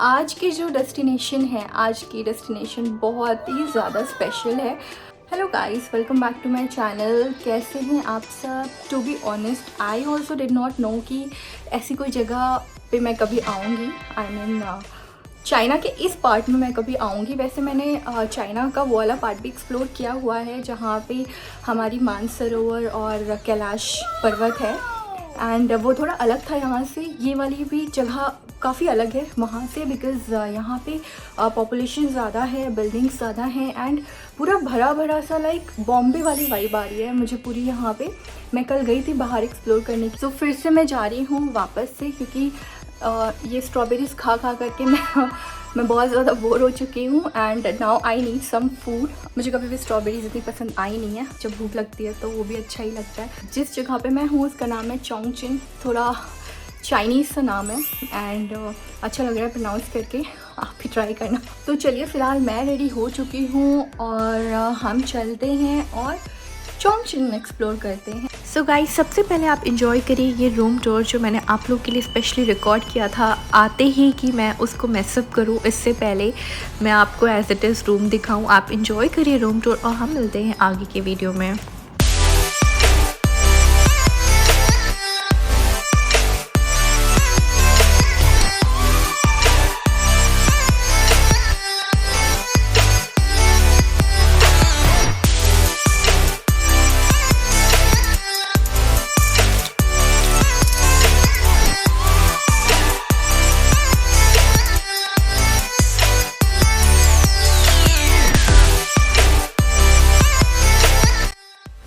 आज की जो डेस्टिनेशन है, आज की डेस्टिनेशन बहुत ही ज़्यादा स्पेशल है। Hello guys, welcome back to my channel. कैसे हैं आप सब? To be honest, I also did not know कि ऐसी कोई जगह पे मैं कभी आऊँगी। आई मीन चाइना के इस पार्ट में मैं कभी आऊँगी। वैसे मैंने चाइना का वो वाला पार्ट भी एक्सप्लोर किया हुआ है जहाँ पे हमारी मानसरोवर और कैलाश पर्वत है, एंड वो थोड़ा अलग था यहाँ से। ये वाली भी जगह काफ़ी अलग है वहाँ से, बिकॉज़ यहाँ पे पॉपुलेशन ज़्यादा है, बिल्डिंग्स ज़्यादा हैं, एंड पूरा भरा भरा सा लाइक बॉम्बे वाली वाइब आ रही है मुझे पूरी यहाँ पे। मैं कल गई थी बाहर एक्सप्लोर करने की, तो फिर से मैं जा रही हूँ वापस से, क्योंकि ये स्ट्रॉबेरीज़ खा खा करके मैं बहुत ज़्यादा बोर हो चुकी हूँ, and now I need some food. मुझे कभी भी स्ट्रॉबेरीज़ इतनी पसंद आई नहीं है। जब भूख लगती है तो वो भी अच्छा ही लगता है। जिस जगह पे मैं हूँ उसका नाम है चोंगचिन, थोड़ा चाइनीज़ सा नाम है, एंड अच्छा लग रहा है प्रोनाउंस करके। आप भी ट्राई करना। तो चलिए, फ़िलहाल मैं रेडी हो चुकी हूँ और हम चलते हैं और चोंगचिन एक्सप्लोर करते हैं। सो गाइस, सबसे पहले आप इंजॉय करिए ये रूम टूर जो मैंने आप लोग के लिए स्पेशली रिकॉर्ड किया था आते ही कि मैं उसको मैसअप करूँ। इससे पहले मैं आपको एज इट इज़ रूम दिखाऊँ। आप इंजॉय करिए रूम टूर और हम मिलते हैं आगे के वीडियो में।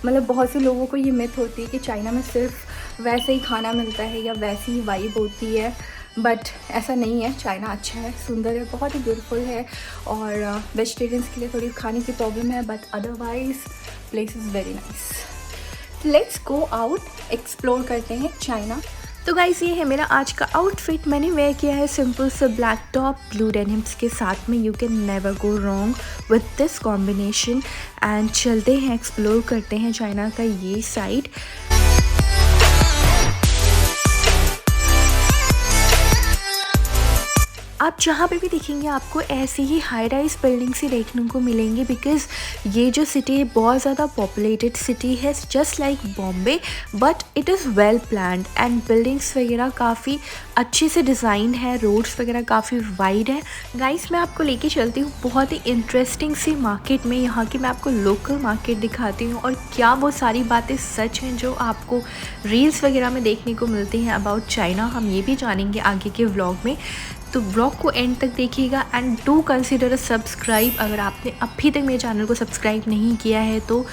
मतलब बहुत से लोगों को ये मिथ होती है कि चाइना में सिर्फ वैसे ही खाना मिलता है या वैसी ही वाइब होती है, बट ऐसा नहीं है। चाइना अच्छा है, सुंदर है, बहुत ही ब्यूटीफुल है, और वेजिटेरियंस के लिए थोड़ी खाने की प्रॉब्लम है, but otherwise place is very nice. Let's go out, explore करते हैं चाइना। तो गाइस, ये है मेरा आज का आउटफिट। मैंने वेयर किया है सिंपल सा ब्लैक टॉप ब्लू डेनिम्स के साथ में। You can never go wrong with this combination. And चलते हैं, एक्सप्लोर करते हैं चाइना का ये साइड। आप जहाँ पे भी देखेंगे आपको ऐसी ही हाई राइज बिल्डिंग्स ही देखने को मिलेंगी, बिकॉज़ ये जो सिटी है बहुत ज़्यादा पॉपुलेटेड सिटी है, just like Bombay, but it is well planned and buildings वगैरह काफ़ी अच्छे से डिज़ाइन है, रोड्स वगैरह काफ़ी वाइड है। गाइस, मैं आपको लेके चलती हूँ बहुत ही इंटरेस्टिंग सी मार्केट में। यहाँ की मैं आपको लोकल मार्केट दिखाती हूँ और क्या वो सारी बातें सच हैं जो आपको रील्स वगैरह में देखने को मिलती हैं अबाउट चाइना, हम ये भी जानेंगे आगे के व्लॉग में। तो व्लॉग को एंड तक देखिएगा and do consider a subscribe. अगर आपने अभी तक मेरे चैनल को सब्सक्राइब नहीं किया है तो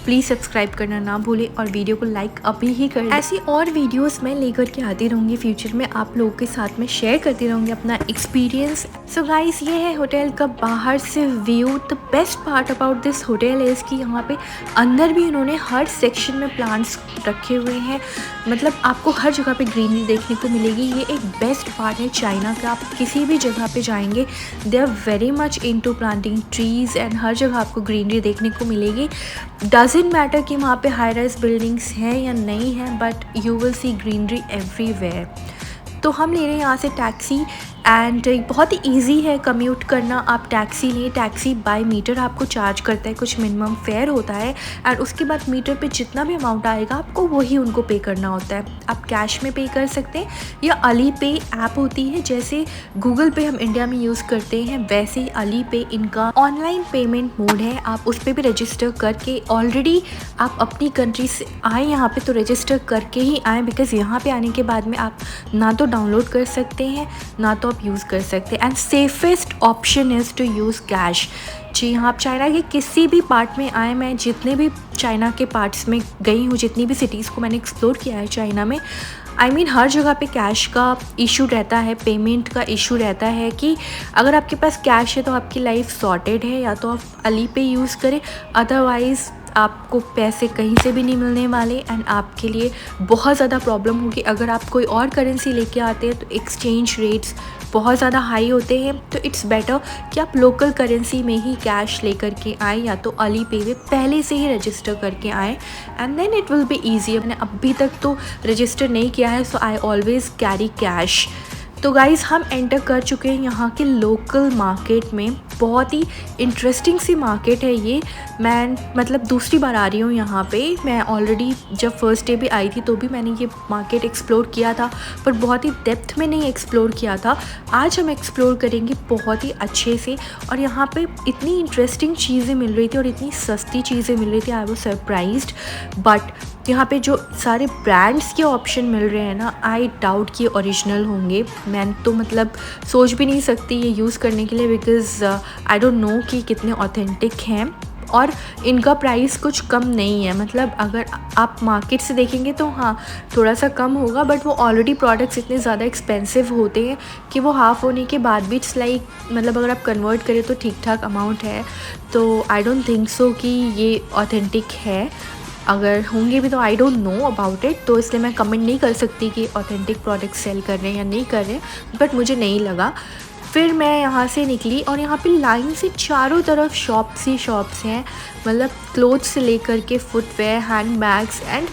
प्लीज़ सब्सक्राइब करना ना भूलें और वीडियो को लाइक अभी ही कर दें। ऐसी और वीडियोस मैं लेकर के आती रहूँगी फ्यूचर में, आप लोगों के साथ में शेयर करती रहूँगी अपना एक्सपीरियंस। सो गाइस, ये है होटल का बाहर से view. The best part about this hotel is कि यहाँ पे अंदर भी इन्होंने हर सेक्शन में प्लांट्स रखे हुए हैं। मतलब आपको हर जगह पे ग्रीनरी देखने को मिलेगी। ये एक बेस्ट पार्ट है चाइना का। आप किसी भी जगह पे जाएंगे, they are very much into planting trees and हर जगह आपको ग्रीनरी देखने को मिलेगी। डजेंट मैटर कि वहाँ पे हाई राइज बिल्डिंग्स हैं या नहीं हैं, but you will see greenery everywhere. तो हम ले रहे हैं यहाँ से टैक्सी एंड बहुत ही इजी है कम्यूट करना। आप टैक्सी लें, टैक्सी बाय मीटर आपको चार्ज करता है, कुछ मिनिमम फेयर होता है, एंड उसके बाद मीटर पे जितना भी अमाउंट आएगा आपको वही उनको पे करना होता है। आप कैश में पे कर सकते हैं या अली पे ऐप होती है, जैसे गूगल पे हम इंडिया में यूज़ करते हैं वैसे ही अली पे इनका ऑनलाइन पेमेंट मोड है। आप उस पर भी रजिस्टर करके, ऑलरेडी आप अपनी कंट्री से आए यहाँ पे तो रजिस्टर करके ही आएँ, बिकॉज़ यहाँ पे आने के बाद में आप ना तो डाउनलोड कर सकते हैं ना तो आप यूज़ कर सकते हैं। And safest option is to use cash. जी हाँ, आप चाइना के किसी भी पार्ट में आए, मैं जितने भी चाइना के पार्ट्स में गई हूँ, जितनी भी सिटीज़ को मैंने एक्सप्लोर किया है चाइना में, आई मीन हर जगह पे कैश का इशू रहता है, पेमेंट का इशू रहता है कि अगर आपके पास कैश है तो आपकी लाइफ सॉर्टेड है, या तो आप अली पे यूज़ करें, अदरवाइज़ आपको पैसे कहीं से भी नहीं मिलने वाले एंड आपके लिए बहुत ज़्यादा प्रॉब्लम होगी। अगर आप कोई और करेंसी लेके आते हैं तो एक्सचेंज रेट्स बहुत ज़्यादा हाई होते हैं, तो इट्स बेटर कि आप लोकल करेंसी में ही कैश लेकर के आएँ, या तो अली पे में पहले से ही रजिस्टर करके आएँ, and then it will be easy. मैंने अभी तक तो रजिस्टर नहीं किया है, so I always carry cash. तो गाइज़ हम एंटर कर चुके हैं यहाँ के लोकल मार्केट में। बहुत ही इंटरेस्टिंग सी मार्केट है ये। मैं मतलब दूसरी बार आ रही हूँ यहाँ पे। मैं ऑलरेडी जब फर्स्ट डे भी आई थी तो भी मैंने ये मार्केट एक्सप्लोर किया था, पर बहुत ही डेप्थ में नहीं एक्सप्लोर किया था। आज हम एक्सप्लोर करेंगे बहुत ही अच्छे से। और यहाँ पे इतनी इंटरेस्टिंग चीज़ें मिल रही थी और इतनी सस्ती चीज़ें मिल रही थी, आई वाज सरप्राइज्ड। बट यहाँ पे जो सारे ब्रांड्स के ऑप्शन मिल रहे हैं ना, आई डाउट कि ओरिजिनल होंगे। मैं तो मतलब सोच भी नहीं सकती ये यूज़ करने के लिए, बिकॉज़ आई डोंट नो कि कितने ऑथेंटिक हैं। और इनका प्राइस कुछ कम नहीं है। मतलब अगर आप मार्केट से देखेंगे तो हाँ थोड़ा सा कम होगा, बट वो ऑलरेडी प्रोडक्ट्स इतने ज़्यादा एक्सपेंसिव होते हैं कि वो हाफ़ होने के बाद भी इट्स लाइक, मतलब अगर आप कन्वर्ट करें तो ठीक ठाक अमाउंट है। तो आई डोंट थिंक सो कि ये ऑथेंटिक है। अगर होंगे भी तो आई डोंट नो अबाउट इट, तो इसलिए मैं कमेंट नहीं कर सकती कि ऑथेंटिक प्रोडक्ट सेल कर रहे हैं या नहीं कर रहे हैं, बट मुझे नहीं लगा। फिर मैं यहाँ से निकली और यहाँ पे लाइन से चारों तरफ शॉप्स ही शॉप्स हैं। मतलब क्लोथ्स से लेकर के footwear, hand bags and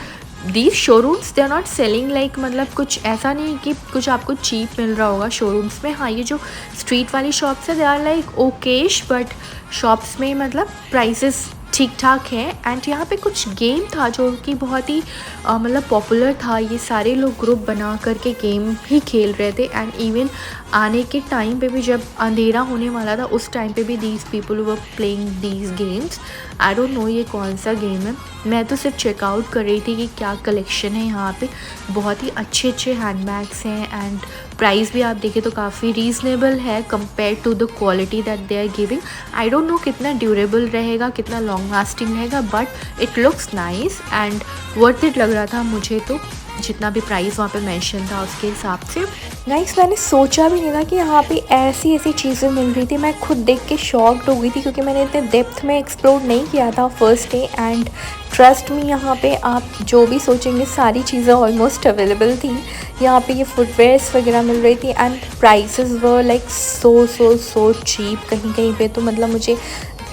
these showrooms they are not selling like, मतलब कुछ ऐसा नहीं कि कुछ आपको चीप मिल रहा होगा शोरूम्स में। हाँ, ये जो स्ट्रीट वाली शॉप्स है they are like okayish, but shops में मतलब प्राइसेस ठीक ठाक है। एंड यहाँ पे कुछ गेम था जो कि बहुत ही मतलब पॉपुलर था। ये सारे लोग ग्रुप बना करके गेम ही खेल रहे थे। एंड इवन आने के टाइम पे भी, जब अंधेरा होने वाला था, उस टाइम पे भी these people were playing these games. I don't no ये कौन सा गेम है। मैं तो सिर्फ चेकआउट कर रही थी कि क्या कलेक्शन है यहाँ पे। बहुत ही अच्छे अच्छे हैंड बैग्स हैं एंड प्राइस भी आप देखें तो काफ़ी रीज़नेबल है compare to the quality that they are giving. I don't know कितना ड्यूरेबल रहेगा, कितना लॉन्ग लास्टिंग रहेगा, but it looks nice and worth it लग रहा था मुझे तो, जितना भी प्राइस वहाँ पे मेंशन था उसके हिसाब से। गाइस, मैंने सोचा भी नहीं था कि यहाँ पे ऐसी ऐसी चीज़ें मिल रही थी। मैं खुद देख के शॉक्ड हो गई थी क्योंकि मैंने इतने डेप्थ में एक्सप्लोर नहीं किया था first day. And trust me, यहाँ पे आप जो भी सोचेंगे सारी चीज़ें ऑलमोस्ट अवेलेबल थी। यहाँ पे ये फुटवेयर्स वगैरह मिल रही थी and prices were like so cheap. कहीं कहीं पे तो मतलब मुझे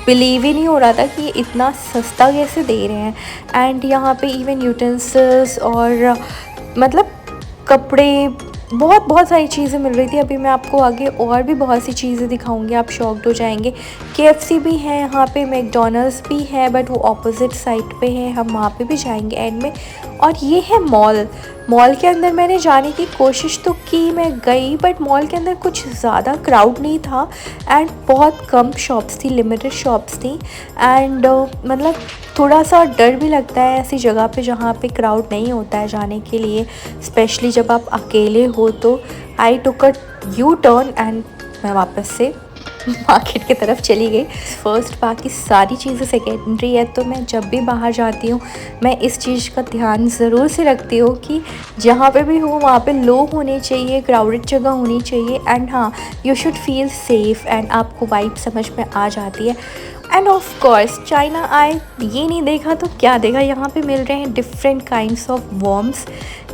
बिलीव ही नहीं हो रहा था कि ये इतना सस्ता कैसे दे रहे हैं। एंड यहाँ पे इवन यूटेंसिल्स और मतलब कपड़े, बहुत सारी चीज़ें मिल रही थी। अभी मैं आपको आगे और भी बहुत सी चीज़ें दिखाऊंगी, आप शॉक्ड हो जाएंगे। KFC भी है यहाँ पे, मैकडोनल्ड्स भी है, बट वो ऑपोजिट साइड पे है, हम वहाँ पे भी जाएंगे एंड में। और ये है मॉल के अंदर मैंने जाने की कोशिश तो की, मैं गई, बट मॉल के अंदर कुछ ज़्यादा क्राउड नहीं था एंड बहुत कम शॉप्स थी, लिमिटेड शॉप्स थी। एंड मतलब थोड़ा सा डर भी लगता है ऐसी जगह पे जहाँ पे क्राउड नहीं होता है जाने के लिए, स्पेशली जब आप अकेले हो। तो आई टुक अ यू टर्न एंड मैं वापस से मार्केट की तरफ चली गई। फर्स्ट, बाकी सारी चीज़ें सेकेंडरी है। तो मैं जब भी बाहर जाती हूँ मैं इस चीज़ का ध्यान ज़रूर से रखती हूँ कि जहाँ पे भी हो वहाँ पे लोग होने चाहिए, क्राउडेड जगह होनी चाहिए। एंड हाँ, you should feel safe and आपको वाइब समझ में आ जाती है। एंड ऑफ कोर्स चाइना आए, ये नहीं देखा तो क्या देखा। यहाँ पे मिल रहे हैं डिफरेंट काइंड्स ऑफ वॉर्म्स।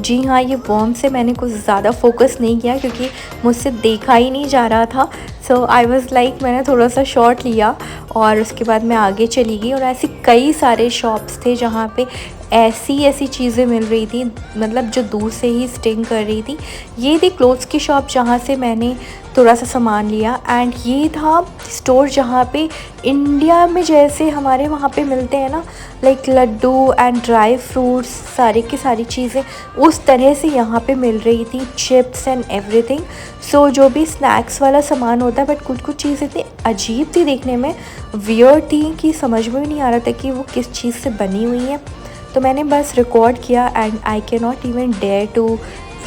जी हाँ, ये वॉर्म से मैंने कुछ ज़्यादा फोकस नहीं किया क्योंकि मुझसे देखा ही नहीं जा रहा था। सो आई वॉज़ लाइक, मैंने थोड़ा सा शॉट लिया और उसके बाद मैं आगे चली गई। और ऐसे कई सारे शॉप्स थे जहाँ पे ऐसी चीज़ें मिल रही थी, मतलब जो दूर से ही स्टिंग कर रही थी। ये थी क्लोथ्स की शॉप जहाँ से मैंने थोड़ा सा सामान लिया। एंड ये था स्टोर जहाँ पे इंडिया में जैसे हमारे वहाँ पे मिलते हैं ना, like laddu and dry fruits, सारी की सारी चीज़ें उस तरह से यहाँ पे मिल रही थी, चिप्स एंड एवरीथिंग। सो जो भी स्नैक्स वाला सामान होता है, बट कुछ चीज़ें इतनी अजीब थी, देखने में वियर्ड थी कि समझ में भी नहीं आ रहा था कि वो किस चीज़ से बनी हुई है। तो मैंने बस रिकॉर्ड किया and I can not even dare to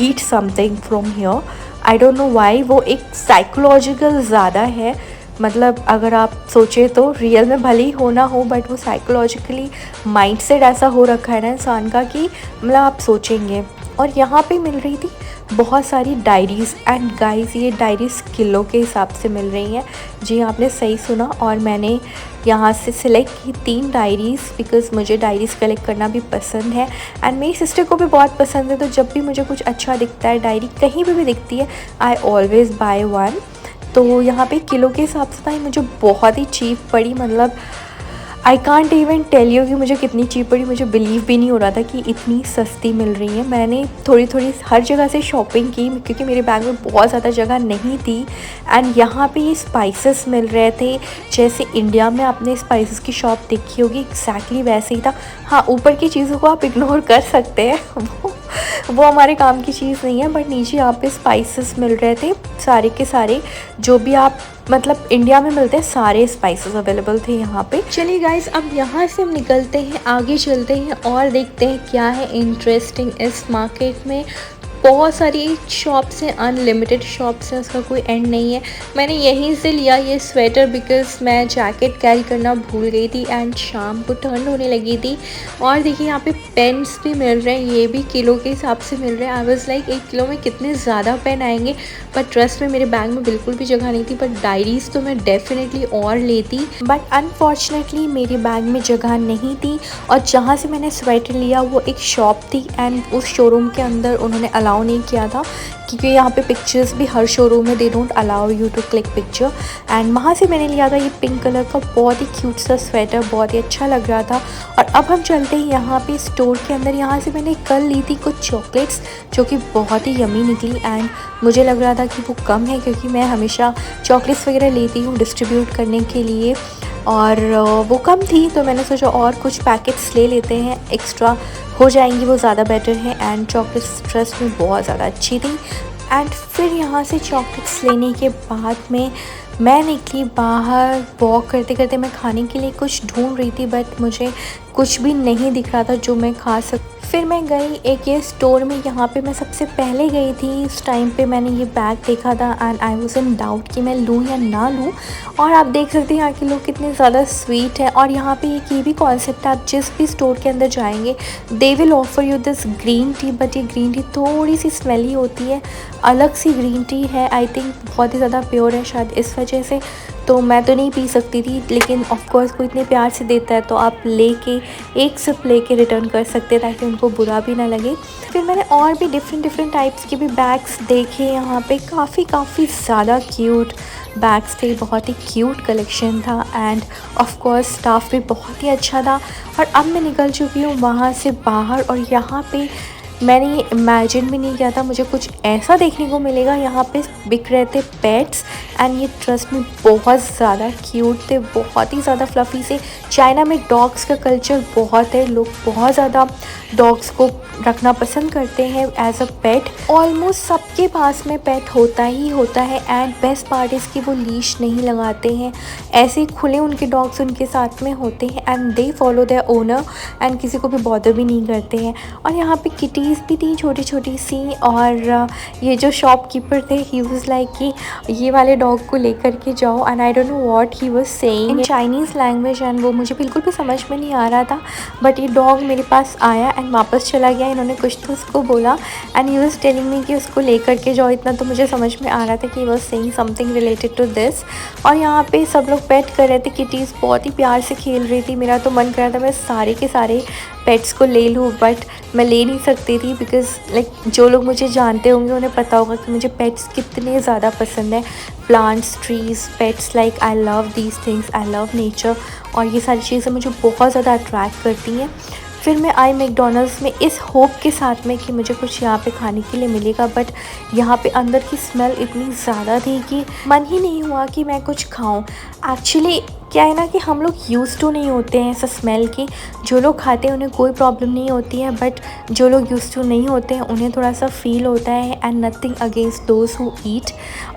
eat something from here. I don't know why. वो एक साइकोलॉजिकल ज़्यादा है, मतलब अगर आप सोचें तो रियल में भले ही होना हो, बट वो साइकोलॉजिकली माइंडसेट ऐसा हो रखा है ना इंसान का कि मतलब आप सोचेंगे। और यहाँ पे मिल रही थी बहुत सारी डायरीज़ एंड गाइस, ये डायरीज़ किलो के हिसाब से मिल रही हैं। जी आपने सही सुना। और मैंने यहाँ से सिलेक्ट की 3 डायरीज़ बिकॉज़ मुझे डायरीज़ कलेक्ट करना भी पसंद है एंड मेरी सिस्टर को भी बहुत पसंद है। तो जब भी मुझे कुछ अच्छा दिखता है, डायरी कहीं पे भी दिखती है, आई ऑलवेज़ बाय 1। तो यहाँ पे किलो के हिसाब से था, मुझे बहुत ही चीप पड़ी। मतलब I can't even tell you कि मुझे कितनी चीप पड़ी। मुझे बिलीव भी नहीं हो रहा था कि इतनी सस्ती मिल रही है। मैंने थोड़ी थोड़ी हर जगह से शॉपिंग की क्योंकि मेरे बैग में बहुत ज़्यादा जगह नहीं थी। एंड यहाँ पे ये स्पाइसेस मिल रहे थे, जैसे इंडिया में आपने स्पाइसेस की शॉप देखी होगी, एग्जैक्टली वैसे ही था। हाँ, ऊपर की चीज़ों को आप इग्नोर कर सकते हैं, वो हमारे काम की चीज़ नहीं है, बट नीचे यहाँ पे स्पाइसेस मिल रहे थे सारे के सारे, जो भी आप मतलब इंडिया में मिलते हैं सारे स्पाइसेस अवेलेबल थे यहाँ पे। चलिए गाइस, अब यहाँ से हम निकलते हैं, आगे चलते हैं और देखते हैं क्या है इंटरेस्टिंग इस मार्केट में। बहुत सारी शॉप्स हैं, अनलिमिटेड शॉप्स हैं, उसका कोई एंड नहीं है। मैंने यहीं से लिया ये स्वेटर बिकॉज मैं जैकेट कैरी करना भूल गई थी एंड शाम को ठंड होने लगी थी। और देखिए यहाँ पे पेन्स भी मिल रहे हैं, ये भी किलो के हिसाब से मिल रहे हैं। आई वाज लाइक 1 किलो में कितने ज़्यादा पेन आएंगे, बट ट्रस्ट में मेरे बैग में बिल्कुल भी जगह नहीं थी। बट डायरीज़ तो मैं डेफिनेटली और लेती, बट अनफॉर्चुनेटली मेरे बैग में जगह नहीं थी। और जहाँ से मैंने स्वेटर लिया वो एक शॉप थी एंड उस शोरूम के अंदर उन्होंने अलाउ नहीं किया था, क्योंकि यहाँ पे पिक्चर्स भी हर शोरूम में they don't allow you to click picture. And वहाँ से मैंने लिया था ये पिंक कलर का बहुत ही क्यूट सा स्वेटर, बहुत ही अच्छा लग रहा था। और अब हम चलते हैं यहाँ पे स्टोर के अंदर। यहाँ से मैंने कल ली थी कुछ चॉकलेट्स जो कि बहुत ही यमी निकली एंड मुझे लग रहा था कि वो कम है, क्योंकि मैं हमेशा चॉकलेट्स वगैरह लेती हूँ डिस्ट्रीब्यूट करने के लिए, और वो कम थी तो मैंने सोचा और कुछ पैकेट्स ले लेते हैं, एक्स्ट्रा हो जाएंगी, वो ज़्यादा बेटर है। एंड चॉकलेट्स ट्रस्ट में बहुत ज़्यादा अच्छी थी। एंड फिर यहाँ से चॉकलेट्स लेने के बाद में मैं निकली बाहर। वॉक करते करते मैं खाने के लिए कुछ ढूंढ रही थी, बट मुझे कुछ भी नहीं दिख रहा था जो मैं खा सकती। फिर मैं गई एक ये स्टोर में, यहाँ पे मैं सबसे पहले गई थी। इस टाइम पे मैंने ये बैग देखा था and I was in doubt कि मैं लूँ या ना लूँ। और आप देख सकते हैं यहाँ के लोग कितने ज़्यादा स्वीट है। और यहाँ पे एक ये भी कॉन्सेप्ट है, आप जिस भी स्टोर के अंदर जाएंगे they will offer you this green tea, but ये ग्रीन टी थोड़ी सी स्मेली होती है, अलग सी ग्रीन टी है। आई थिंक बहुत ही ज़्यादा प्योर है शायद इस वजह से, तो मैं तो नहीं पी सकती थी, लेकिन ऑफ कोर्स कोई इतने प्यार से देता है तो आप लेके एक सिप लेके रिटर्न कर सकते हैं ताकि उनको बुरा भी ना लगे। फिर मैंने और भी डिफरेंट टाइप्स के भी बैग्स देखे यहाँ पे, काफ़ी ज़्यादा क्यूट बैग्स थे, बहुत ही क्यूट कलेक्शन था एंड ऑफ कोर्स स्टाफ भी बहुत ही अच्छा था। और अब मैं निकल चुकी हूँ वहाँ से बाहर, और यहाँ पे मैंने ये इमेजिन भी नहीं किया था मुझे कुछ ऐसा देखने को मिलेगा। यहाँ पे बिक रहे थे पेट्स एंड ये ट्रस्ट में बहुत ज़्यादा क्यूट थे, बहुत ही ज़्यादा फ्लफ़ी से। चाइना में डॉग्स का कल्चर बहुत है, लोग बहुत ज़्यादा डॉग्स को रखना पसंद करते हैं एज अ पेट। ऑलमोस्ट सबके पास में पेट होता ही होता है एंड बेस्ट पार्ट इसकी वो लीश नहीं लगाते हैं, ऐसे ही खुले उनके डॉग्स उनके साथ में होते हैं and they follow their owner and किसी को भी बॉदर भी नहीं करते हैं। और यहाँ पे किटीज़ भी थी छोटी छोटी सी, और ये जो शॉपकीपर थे ही वाज लाइक कि ये वाले डॉग को लेकर के जाओ and I don't know what he was saying in Chinese language and वो मुझे बिल्कुल भी समझ में नहीं आ रहा था। बट ये डॉग मेरे पास आया एंड वापस चला गया। इन्होंने कुछ तो उसको बोला and he was telling me कि उसको लेकर के जाओ। इतना तो मुझे समझ में आ रहा था कि he was saying something related to this. और यहाँ पे सब लोग पेट कर रहे थे, किटीज़ बहुत ही प्यार से खेल रही थी। मेरा तो मन कर रहा था मैं सारे के सारे पेट्स को ले लूँ, बट मैं ले नहीं सकती थी बिकॉज़ लाइक जो लोग मुझे जानते होंगे उन्हें पता होगा कि मुझे पेट्स कितने ज़्यादा पसंद है। Plants, trees, pets, like I love these things, I love nature, और ये सारी चीज़ें मुझे बहुत ज़्यादा अट्रैक्ट करती हैं। फिर मैं आई मैकडॉनल्ड्स में इस होप के साथ में कि मुझे कुछ यहाँ पे खाने के लिए मिलेगा, बट यहाँ पे अंदर की स्मेल इतनी ज़्यादा थी कि मन ही नहीं हुआ कि मैं कुछ खाऊं। एक्चुअली क्या है ना कि हम लोग यूज़ टू नहीं होते हैं ऐसा स्मेल की। जो लोग खाते हैं उन्हें कोई प्रॉब्लम नहीं होती है, बट जो लोग यूज़ टू नहीं होते हैं उन्हें थोड़ा सा फील होता है। And nothing against those who eat,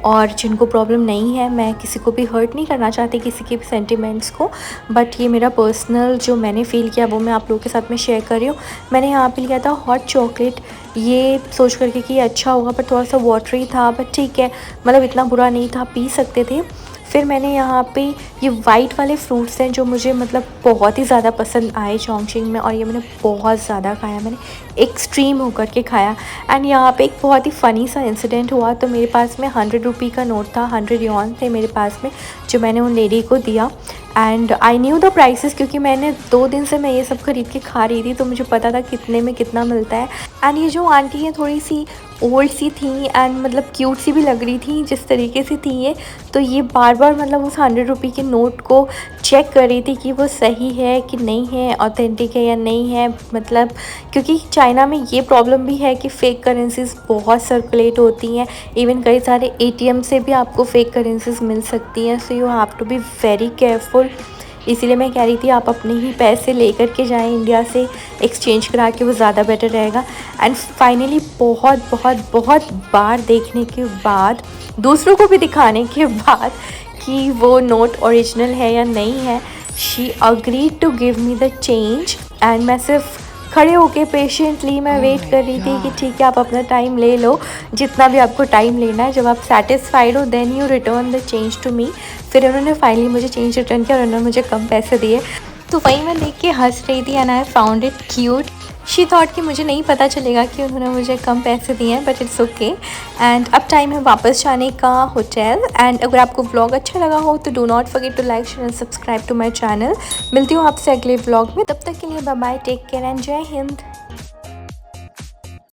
और जिनको प्रॉब्लम नहीं है, मैं किसी को भी हर्ट नहीं करना चाहती, किसी के भी सेंटिमेंट्स को, बट ये मेरा पर्सनल जो मैंने फ़ील किया वो मैं आप लोगों के साथ में शेयर कर रही हूँ। मैंने यहाँ पे लिया था हॉट चॉकलेट, ये सोच करके कि अच्छा होगा, पर थोड़ा सा वाटरी था, बट ठीक है, मतलब इतना बुरा नहीं था, पी सकते थे। फिर मैंने यहाँ पे ये वाइट वाले फ्रूट्स हैं जो मुझे मतलब बहुत ही ज़्यादा पसंद आए चोंगचिंग में, और ये मैंने बहुत ज़्यादा खाया, मैंने एक्सट्रीम होकर के खाया। एंड यहाँ पे एक बहुत ही फ़नी सा इंसिडेंट हुआ। तो मेरे पास में 100 रुपये का नोट था, 100 यॉन थे मेरे पास में, जो मैंने उन लेडी को दिया। And I knew the prices, क्योंकि मैंने 2 दिन से मैं ये सब खरीद के खा रही थी, तो मुझे पता था कितने में कितना मिलता है। एंड ये जो आंटी है थोड़ी सी ओल्ड सी थी एंड मतलब क्यूट सी भी लग रही थी जिस तरीके से थी ये। तो ये बार बार मतलब उस 100 रुपये के नोट को चेक कर रही थी कि वो सही है कि नहीं है, ऑथेंटिक है या नहीं है। मतलब क्योंकि चाइना में ये प्रॉब्लम भी है कि फ़ेक करेंसीज बहुत सर्कुलेट होती हैं। इवन कई सारे ATM से भी आपको फ़ेक करेंसीज मिल सकती हैं। So you have to be very careful. इसीलिए मैं कह रही थी आप अपने ही पैसे लेकर के जाएं इंडिया से, एक्सचेंज करा के, वो ज़्यादा बेटर रहेगा। एंड फाइनली बहुत बहुत बहुत बार देखने के बाद, दूसरों को भी दिखाने के बाद कि वो नोट ओरिजिनल है या नहीं है, she agreed to give me the change. And मैं सिर्फ खड़े होके पेशेंटली मैं वेट कर रही थी कि ठीक है आप अपना टाइम ले लो, जितना भी आपको टाइम लेना है। जब आप सेटिस्फाइड हो then you return the change to me. फिर उन्होंने फाइनली मुझे चेंज रिटर्न किया और उन्होंने मुझे कम पैसे दिए। तो वही मैं देख के हंस रही थी and I found it cute. She thought कि मुझे नहीं पता चलेगा कि उन्होंने मुझे कम पैसे दिए हैं, बट इट्स ओके। एंड अब टाइम है वापस जाने का होटल। एंड अगर आपको व्लॉग अच्छा लगा हो तो do not forget to like, share and subscribe to my channel. मिलती हूँ आपसे अगले व्लॉग में, तब तक के लिए bye bye, take care and जय हिंद।